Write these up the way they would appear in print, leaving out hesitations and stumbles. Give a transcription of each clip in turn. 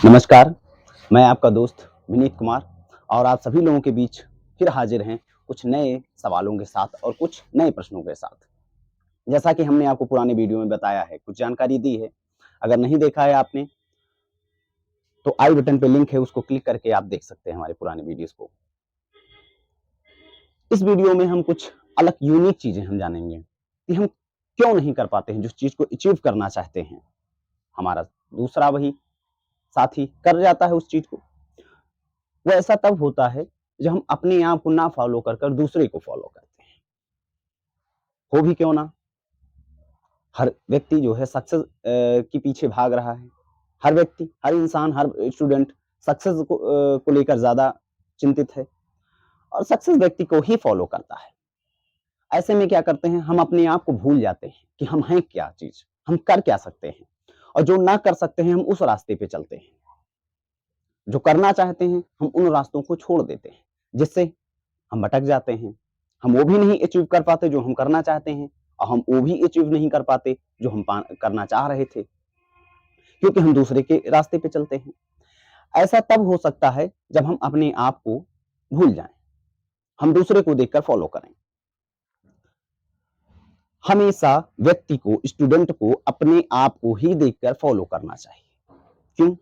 नमस्कार, मैं आपका दोस्त विनीत कुमार और आप सभी लोगों के बीच फिर हाजिर हैं कुछ नए सवालों के साथ और कुछ नए प्रश्नों के साथ। जैसा कि हमने आपको पुराने वीडियो में बताया है, कुछ जानकारी दी है, अगर नहीं देखा है आपने, तो आई बटन पे लिंक है, उसको क्लिक करके आप देख सकते हैं हमारे पुराने वीडियोज़ को। इस वीडियो में हम कुछ अलग यूनिक चीज़ें हम जानेंगे कि हम क्यों नहीं कर पाते हैं, जिस चीज़ को अचीव करना चाहते हैं, हमारा दूसरा वही साथी कर जाता है उस चीज़ को। वो ऐसा तब होता है जब हम अपने आप को ना फॉलो कर दूसरे को फॉलो करते हैं। हो भी क्यों ना, हर व्यक्ति जो है सक्सेस के पीछे भाग रहा है। हर व्यक्ति, हर इंसान, हर स्टूडेंट सक्सेस को लेकर ज़्यादा चिंतित है और सक्सेस व्यक्ति को ही फॉलो करता है। ऐसे में क्या करते हैं, हम अपने आप को भूल जाते हैं कि हम हैं क्या चीज़, हम कर क्या सकते हैं और जो ना कर सकते हैं, हम उस रास्ते पे चलते हैं। जो करना चाहते हैं, हम उन रास्तों को छोड़ देते हैं, जिससे हम भटक जाते हैं। हम वो भी नहीं अचीव कर पाते जो हम करना चाहते हैं और हम वो भी अचीव नहीं कर पाते जो हम करना चाह रहे थे, क्योंकि हम दूसरे के रास्ते पे चलते हैं। ऐसा तब हो सकता है जब हम अपने आप को भूल जाएँ, हम दूसरे को देखकर फॉलो करें। हमेशा व्यक्ति को, स्टूडेंट को अपने आप को ही देखकर फॉलो करना चाहिए। क्यों?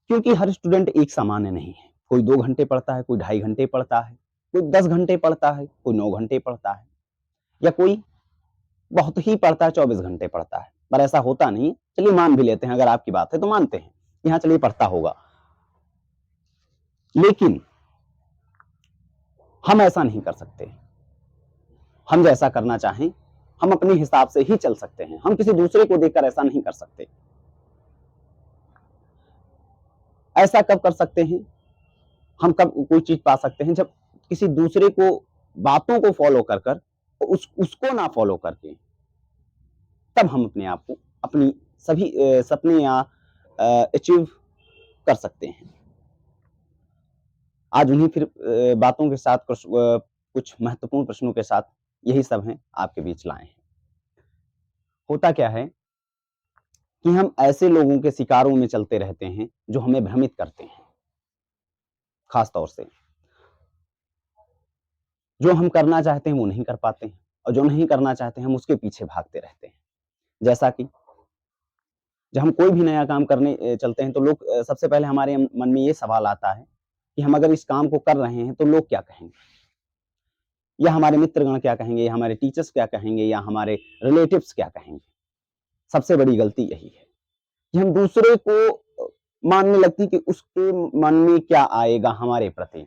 क्योंकि हर स्टूडेंट एक सामान्य नहीं है। कोई 2 घंटे पढ़ता है, कोई ढाई घंटे पढ़ता है, कोई 10 घंटे पढ़ता है, कोई 9 घंटे पढ़ता है या कोई बहुत ही पढ़ता है, 24 घंटे पढ़ता है, पर ऐसा होता नहीं है। चलिए मान भी लेते हैं, अगर आपकी बात है तो मानते हैं कि हाँ, चलिए पढ़ता होगा। लेकिन हम ऐसा नहीं कर सकते। हम जैसा करना चाहें, हम अपने हिसाब से ही चल सकते हैं। हम किसी दूसरे को देखकर ऐसा नहीं कर सकते। ऐसा कब कर सकते हैं? हम कब कोई चीज़ पा सकते हैं, जब किसी दूसरे को बातों को फ़ॉलो कर उसको ना फ़ॉलो करके, तब हम अपने आप को, अपनी सभी सपने या अचीव कर सकते हैं। आज उन्हीं फिर बातों के साथ कुछ महत्वपूर्ण प्रश्नों के साथ यही सब हैं, आपके बीच लाए हैं। होता क्या है कि हम ऐसे लोगों के शिकारों में चलते रहते हैं, जो हमें भ्रमित करते हैं, ख़ास तौर से। जो हम करना चाहते हैं, वो नहीं कर पाते हैं और जो नहीं करना चाहते हैं, हम उसके पीछे भागते रहते हैं। जैसा कि जब हम कोई भी नया काम करने चलते हैं, तो लोग सबसे पहले हमारे मन में ये सवाल आता है कि हम अगर इस काम को कर रहे हैं, तो लोग क्या कहेंगे? या हमारे मित्रगण क्या कहेंगे, या हमारे टीचर्स क्या कहेंगे, या हमारे रिलेटिव्स क्या कहेंगे? सबसे बड़ी गलती यही है कि हम दूसरे को मानने लगती कि उसके मन में क्या आएगा हमारे प्रति।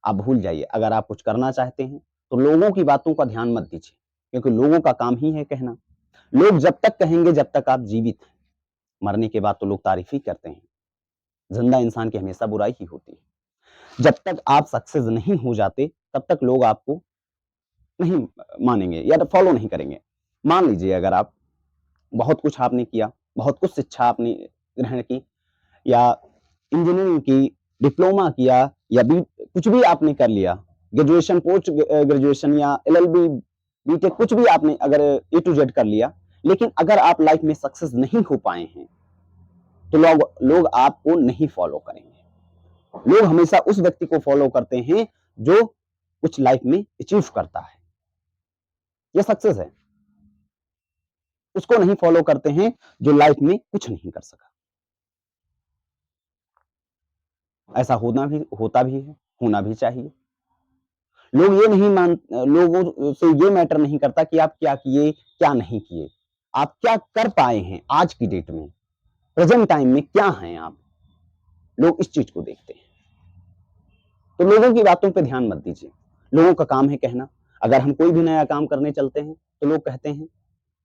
आप भूल जाइए, अगर आप कुछ करना चाहते हैं, तो लोगों की बातों का ध्यान मत दीजिए, क्योंकि लोगों का काम ही है कहना। लोग जब तक कहेंगे जब तक आप जीवित हैं, मरने के बाद तो लोग तारीफ ही करते हैं। जिंदा इंसान की हमेशा बुराई ही होती है। जब तक आप सक्सेस नहीं हो जाते, तब तक लोग आपको नहीं मानेंगे या फॉलो नहीं करेंगे। मान लीजिए, अगर आप बहुत कुछ आपने किया, बहुत कुछ शिक्षा आपने ग्रहण की, या इंजीनियरिंग की, डिप्लोमा किया, या कुछ भी आपने कर लिया, ग्रेजुएशन, पोस्ट ग्रेजुएशन या एलएलबी, बीटेक, कुछ भी आपने अगर ए टू जेड कर लिया, लेकिन अगर आप लाइफ में सक्सेस नहीं हो पाए हैं, तो लोग लोग आपको नहीं फॉलो करेंगे। लोग हमेशा उस व्यक्ति को फॉलो करते हैं जो कुछ लाइफ में अचीव करता है, ये सक्सेस है। उसको नहीं फॉलो करते हैं जो लाइफ में कुछ नहीं कर सका। ऐसा होता भी है, होना भी चाहिए। लोग ये नहीं मान लोगों से ये मैटर नहीं करता कि आप क्या किए, क्या नहीं किए। आप क्या कर पाए हैं आज की डेट में, प्रेज़ेंट टाइम में क्या हैं आप? लोग इस चीज़ को देखते हैं। तो लोगों की बातों पे ध्यान मत दीजिए। लोगों का काम है कहना। अगर हम कोई भी नया काम करने चलते हैं, तो लोग कहते हैं,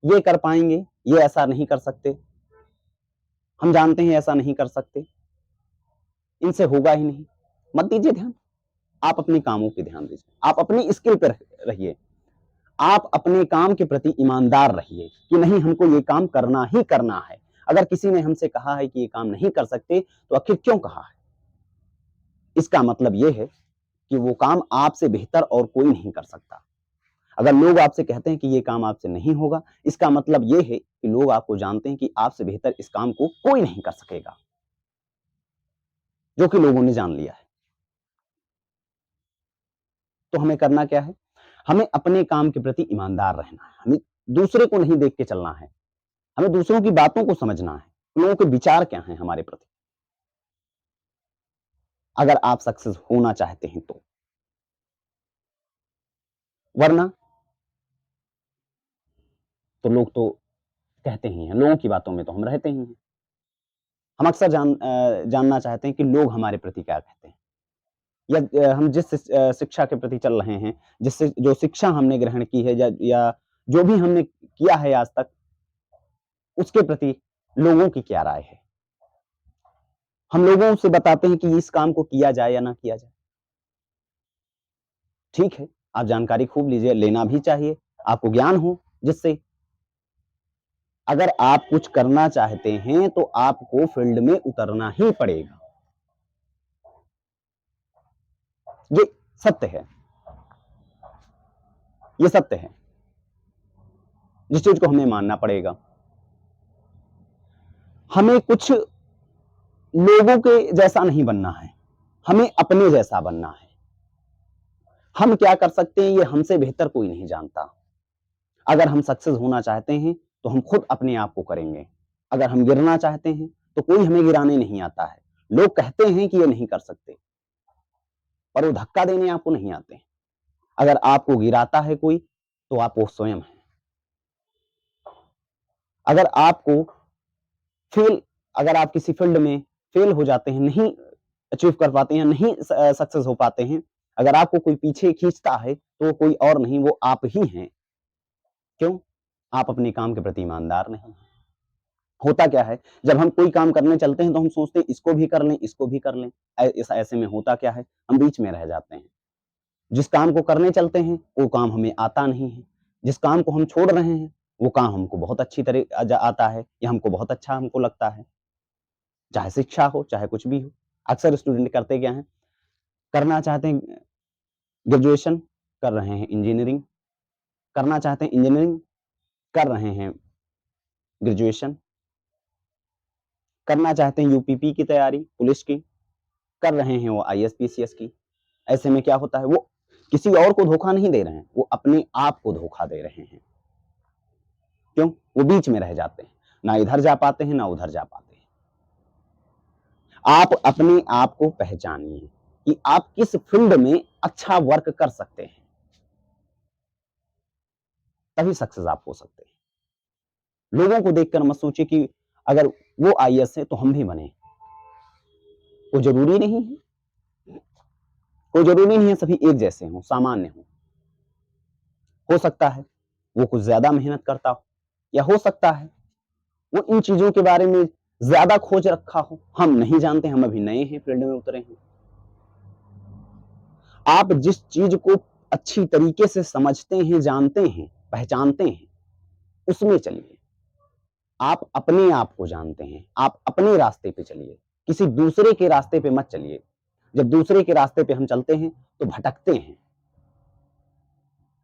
ये कर पाएँगे, ये ऐसा नहीं कर सकते। हम जानते हैं ऐसा नहीं कर सकते, इनसे होगा ही नहीं। मत दीजिए ध्यान। आप अपने कामों पे ध्यान दीजिए। आप अपनी स्किल पे रहिए। आप अपने काम के प्रति ईमानदार रहिए कि नहीं, हमको ये काम करना ही करना है। अगर किसी ने हमसे कहा है कि ये काम नहीं कर सकते, तो आखिर क्यों कहा है? इसका मतलब ये है कि वो काम आपसे बेहतर और कोई नहीं कर सकता। अगर लोग आपसे कहते हैं कि ये काम आपसे नहीं होगा, इसका मतलब ये है कि लोग आपको जानते हैं कि आपसे बेहतर इस काम को कोई नहीं कर सकेगा। जो कि लोगों ने जान लिया है। तो हमें करना क्या है? हमें अपने काम के प्रति ईमानदार रहना है। हमें दूसरे को नहीं देख के चलना है। हमें दूसरों की बातों को समझना है। लोगों के विचार क्या हैं हमारे प्रति? अगर आप सक्सेस होना चाहते हैं तो। वरना तो लोग तो कहते ही हैं, लोगों की बातों में तो हम रहते ही हैं। हम अक्सर जानना चाहते हैं कि लोग हमारे प्रति क्या कहते हैं या हम जिस शिक्षा के प्रति चल रहे हैं, जिससे जो शिक्षा हमने ग्रहण की है या जो भी हमने किया है आज तक, उसके प्रति लोगों की क्या राय है? हम लोगों से बताते हैं कि इस काम को किया जाए या ना किया जाए। ठीक है, आप जानकारी खूब लीजिए, लेना भी चाहिए, आपको ज्ञान हो जिससे अगर आप कुछ करना चाहते हैं तो आपको फील्ड में उतरना ही पड़ेगा। ये सत्य है। ये सत्य है। जिस चीज को हमें मानना पड़ेगा। हमें कुछ लोगों के जैसा नहीं बनना है, हमें अपने जैसा बनना है। हम क्या कर सकते हैं ये हमसे बेहतर कोई नहीं जानता। अगर हम सक्सेस होना चाहते हैं तो हम खुद अपने आप को करेंगे। अगर हम गिरना चाहते हैं तो कोई हमें गिराने नहीं आता है। लोग कहते हैं कि ये नहीं कर सकते, पर वो धक्का देने आपको नहीं आते। अगर आपको गिराता है कोई तो आप वो स्वयं है। अगर आपको फेल अगर आप किसी फील्ड में फेल हो जाते हैं, नहीं अचीव कर पाते हैं, नहीं सक्सेस हो पाते हैं, अगर आपको कोई पीछे खींचता है तो वो कोई और नहीं, वो आप ही हैं। क्यों? आप अपने काम के प्रति ईमानदार नहीं हैं। होता क्या है, जब हम कोई काम करने चलते हैं तो हम सोचते हैं इसको भी कर लें, इसको भी कर लें। ऐसे में होता क्या है, हम बीच में रह जाते हैं। जिस काम को करने चलते हैं वो काम हमें आता नहीं है। जिस काम को हम छोड़ रहे हैं वो काम हमको बहुत अच्छी तरह आता है या हमको बहुत अच्छा हमको लगता है। चाहे शिक्षा हो, चाहे कुछ भी हो। अक्सर स्टूडेंट करते क्या हैं, करना चाहते हैं ग्रेजुएशन, कर रहे हैं इंजीनियरिंग, करना चाहते हैं इंजीनियरिंग, कर रहे हैं ग्रेजुएशन, करना चाहते हैं यूपीपी की तैयारी, पुलिस की, कर रहे हैं वो आईएएस, पीसीएस की। ऐसे में क्या होता है, वो किसी और को धोखा नहीं दे रहे हैं, वो अपने आप को धोखा दे रहे हैं। क्यों? वो बीच में रह जाते हैं, ना इधर जा पाते हैं, ना उधर जा पाते हैं। आप अपने आप को पहचानिए कि आप किस फील्ड में अच्छा वर्क कर सकते हैं, तभी सक्सेस आप हो सकते हैं। लोगों को देखकर मत सोचिए कि अगर वो आईएएस है तो हम भी बने। वो जरूरी नहीं है। कोई जरूरी नहीं है सभी एक जैसे हों, सामान्य हों। हो सकता है वो कुछ ज्यादा मेहनत करता हो, या हो सकता है वो इन चीजों के बारे में ज्यादा खोज रखा हो। हम नहीं जानते, हम अभी नए हैं, फील्ड में उतरे हैं। आप जिस चीज को अच्छी तरीके से समझते हैं, जानते हैं, पहचानते हैं, उसमें चलिए। आप अपने आप को जानते हैं, आप अपने रास्ते पे चलिए, किसी दूसरे के रास्ते पे मत चलिए। जब दूसरे के रास्ते पे हम चलते हैं तो भटकते हैं,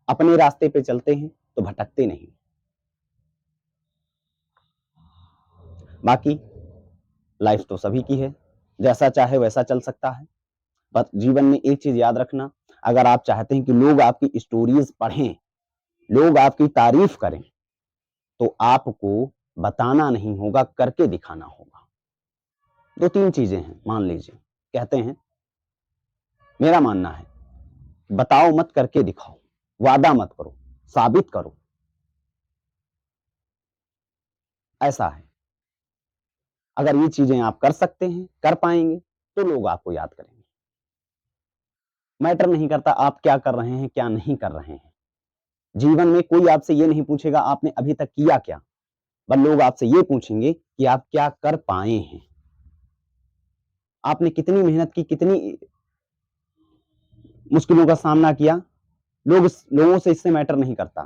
अपने रास्ते पे चलते हैं तो भटकते नहीं। बाकी लाइफ तो सभी की है, जैसा चाहे वैसा चल सकता है। बस जीवन में एक चीज याद रखना, अगर आप चाहते हैं कि लोग आपकी स्टोरीज पढ़ें, लोग आपकी तारीफ करें, तो आपको बताना नहीं होगा, करके दिखाना होगा। दो तीन चीजें हैं, मान लीजिए, कहते हैं, मेरा मानना है, बताओ मत, करके दिखाओ। वादा मत करो, साबित करो। ऐसा है। अगर ये चीजें आप कर सकते हैं, कर पाएंगे, तो लोग आपको याद करेंगे। मैटर नहीं करता आप क्या कर रहे हैं, क्या नहीं कर रहे हैं। जीवन में कोई आपसे ये नहीं पूछेगा आपने अभी तक किया क्या, बस लोग आपसे ये पूछेंगे कि आप क्या कर पाए हैं। आपने कितनी मेहनत की, कितनी मुश्किलों का सामना किया। लोगों से इससे मैटर नहीं करता।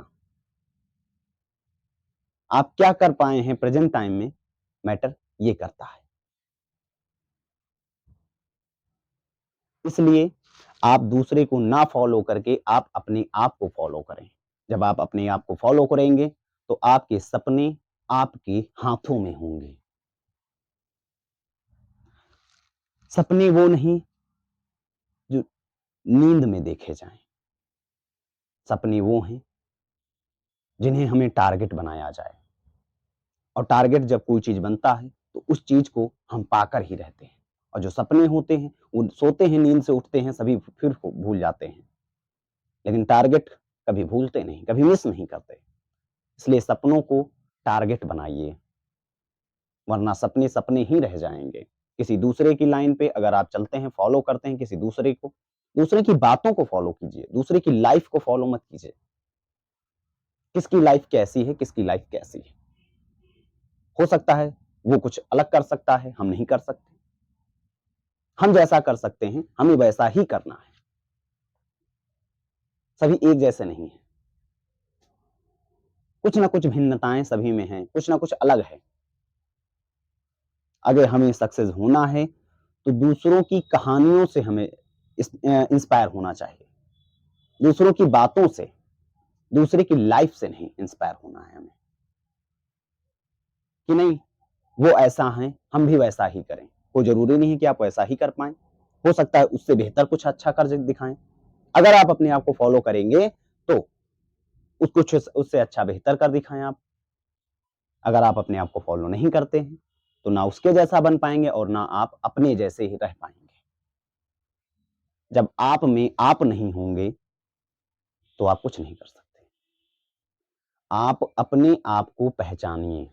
आप क्या कर पाए हैं प्रेजेंट टाइम में, मैटर ये करता है। इसलिए आप दूसरे को ना फॉलो करके आप अपने आप को फॉलो करें। जब आप अपने आप को फॉलो करेंगे तो आपके सपने आपके हाथों में होंगे। सपने वो नहीं जो नींद में देखे जाएँ। सपने वो हैं जिन्हें हमें टारगेट बनाया जाए और टारगेट जब कोई चीज़ बनता है, तो उस चीज़ को हम पाकर ही रहते हैं और जो सपने होते हैं, वो सोते हैं, नींद से उठते हैं, सभी फिर भूल जाते हैं। लेकिन टारगेट कभी भूलते नहीं, कभी मिस नहीं करते। इसलिए सपनों को टारगेट बनाइए, वरना सपने सपने ही रह जाएँगे। किसी दूसरे की लाइन पे अगर आप चलते हैं, फॉलो करते हैं किसी दूसरे को, दूसरे की बातों को फॉलो कीजिए, दूसरे की लाइफ़ को फॉलो मत कीजिए। किसकी लाइफ़ कैसी है, किसकी लाइफ़ कैसी है। हो सकता है वो कुछ अलग कर सकता है, हम नहीं कर सकते। हम जैसा कर सकते हैं, हमें वैसा ही करना है। सभी एक जैसे नहीं हैं। कुछ न कुछ भिन्नताएँ सभी में हैं, कुछ न कुछ अलग है। अगर हमें सक्सेस होना है, तो दूसरों की कहानियों से हमें इंस्पायर होना चाहिए। दूसरों की बातों से, दूसरे की लाइफ़ से नहीं इंस्पायर होना है हमें, कि नहीं वो ऐसा हैं, हम भी वैसा ही करें। कोई ज़रूरी नहीं है कि आप वैसा ही कर पाएँ। हो सकता है उससे बेहतर कुछ अच्छा कर दिखाएँ। अगर आप अपने आप को फ़ॉलो करेंगे, तो कुछ उससे अच्छा बेहतर कर दिखाएँ आप। अगर आप अपने आप को फ़ॉलो नहीं करते हैं, तो ना उसके जैसा बन पाएँगे और ना आप अपने जैसे ही रह पाएँगे। जब आप में आप नहीं होंगे, तो आप कुछ नहीं कर सकते। आप अपने आप को पहचानिए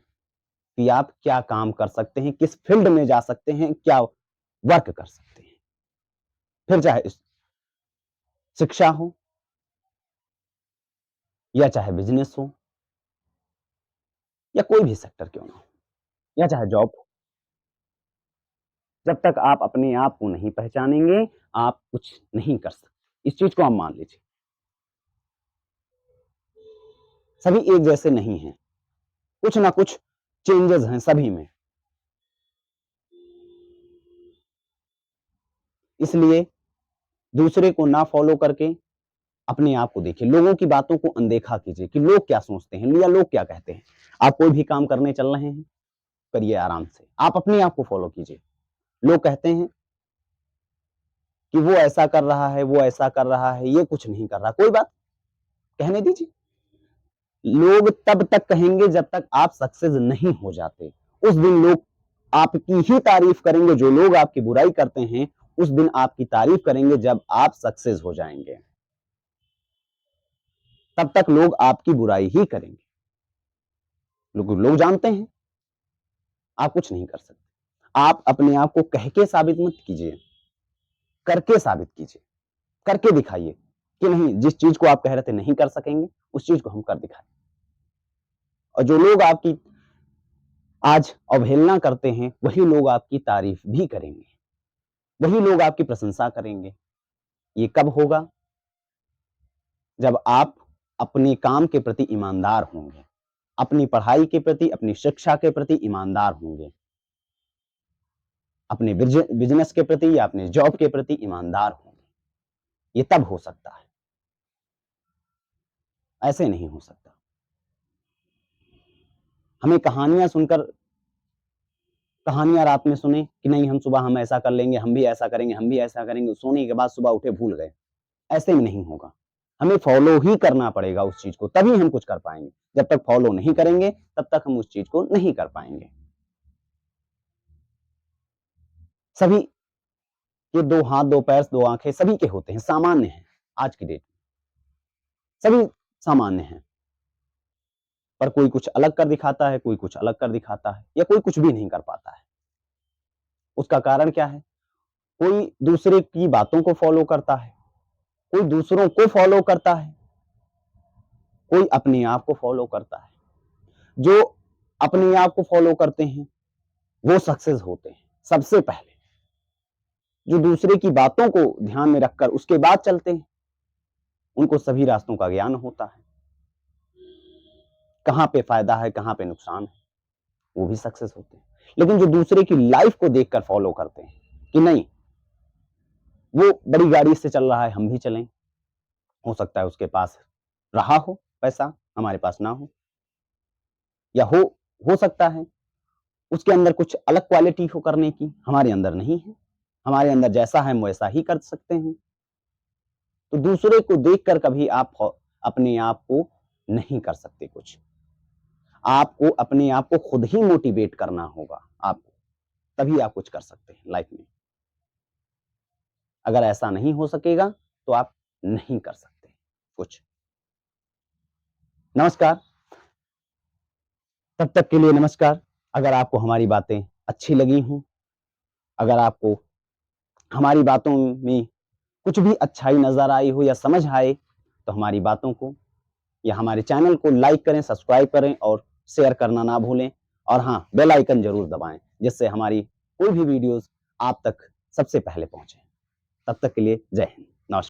कि आप क्या काम कर सकते हैं, किस फ़ील्ड में जा सकते हैं, क्या वर्क कर सकते हैं। फिर चाहे शिक्षा हो या चाहे बिज़नेस हो या कोई भी सेक्टर क्यों ना हो या चाहे जॉब हो। जब तक आप अपने आप को नहीं पहचानेंगे, आप कुछ नहीं कर सकते। इस चीज़ को आप मान लीजिए। सभी एक जैसे नहीं हैं, कुछ ना कुछ चेंजेज़ हैं सभी में। इसलिए दूसरे को ना फ़ॉलो करके अपने आप को देखिए। लोगों की बातों को अनदेखा कीजिए कि लोग क्या सोचते हैं या लोग क्या कहते हैं। आप कोई भी काम करने चल रहे हैं, करिए आराम से। आप अपने आप को फ़ॉलो कीजिए। लोग कहते हैं कि वो ऐसा कर रहा है, वो ऐसा कर रहा है, ये कुछ नहीं कर रहा। कोई बात, कहने दीजिए। लोग तब तक कहेंगे जब तक आप सक्सेस नहीं हो जाते। उस दिन लोग आपकी ही तारीफ़ करेंगे, जो लोग आपकी बुराई करते हैं, उस दिन आपकी तारीफ़ करेंगे जब आप सक्सेस हो जाएँगे। तब तक लोग आपकी बुराई ही करेंगे। लोग जानते हैं, आप कुछ नहीं कर सकते। आप अपने आप को कह के साबित मत कीजिए, करके साबित कीजिए। करके दिखाइए कि नहीं, जिस चीज़ को आप कह रहे थे नहीं कर सकेंगे, उस चीज़ को हम कर दिखाएँ। और जो लोग आपकी आज अवहेलना करते हैं, वही लोग आपकी तारीफ़ भी करेंगे। वही लोग आपकी प्रशंसा करेंगे। ये कब होगा? जब आप अपने काम के प्रति ईमानदार होंगे, अपनी पढ़ाई के प्रति, अपनी शिक्षा के प्रति ईमानदार होंगे, अपने बिज़नेस के प्रति या अपने जॉब के प्रति ईमानदार होंगे। ये तब हो सकता है, ऐसे नहीं हो सकता। हमें कहानियाँ सुनकर कहानियाँ रात में सुने कि नहीं हम सुबह हम ऐसा कर लेंगे, हम भी ऐसा करेंगे, हम भी ऐसा करेंगे, सोने के बाद सुबह उठे भूल गए। ऐसे में नहीं होगा। हमें फ़ॉलो ही करना पड़ेगा उस चीज़ को, तभी हम कुछ कर पाएँगे। जब तक फ़ॉलो नहीं करेंगे, तब तक हम उस चीज़ को नहीं कर पाएँगे। सभी के 2 हाथ, 2 पैर, 2 आँखें सभी के होते हैं, सामान्य हैं आज की डेट में। सभी सामान्य हैं, पर कोई कुछ अलग कर दिखाता है, कोई कुछ अलग कर दिखाता है या कोई कुछ भी नहीं कर पाता है। उसका कारण क्या है? कोई दूसरे की बातों को फ़ॉलो करता है, कोई दूसरों को फ़ॉलो करता है, कोई अपने आप को फ़ॉलो करता है। जो अपने आप को फ़ॉलो करते हैं, वो सक्सेस होते हैं, सबसे पहले। जो दूसरे की बातों को ध्यान में रखकर उसके बाद चलते हैं, उनको सभी रास्तों का ज्ञान होता है। कहाँ पे फ़ायदा है, कहाँ पे नुकसान है, वो भी सक्सेस होते हैं। लेकिन जो दूसरे की लाइफ़ को देखकर फ़ॉलो करते हैं, कि नहीं, वो बड़ी गाड़ी से चल रहा है, हम भी चलें। हो सकता है उसके पास रहा हो पैसा, हमारे पास ना हो या हो सकता है उसके अंदर कुछ अलग क्वालिटी हो करने की, हमारे अंदर नहीं है। हमारे अंदर जैसा है हम वैसा ही कर सकते हैं। तो दूसरे को देखकर कभी आप अपने आप को नहीं कर सकते कुछ। आपको अपने आप को खुद ही मोटिवेट करना होगा आपको, तभी आप कुछ कर सकते हैं लाइफ में। अगर ऐसा नहीं हो सकेगा, तो आप नहीं कर सकते कुछ। नमस्कार, तब तक के लिए नमस्कार। अगर आपको हमारी बातें अच्छी लगी हों, अगर आपको हमारी बातों में कुछ भी अच्छाई नज़र आई हो या समझ आए, तो हमारी बातों को या हमारे चैनल को लाइक करें, सब्सक्राइब करें और शेयर करना ना भूलें। और हाँ, बेल आइकन ज़रूर दबाएँ, जिससे हमारी कोई भी वीडियोज़ आप तक सबसे पहले पहुँचे। तब तक के लिए जय हिंद।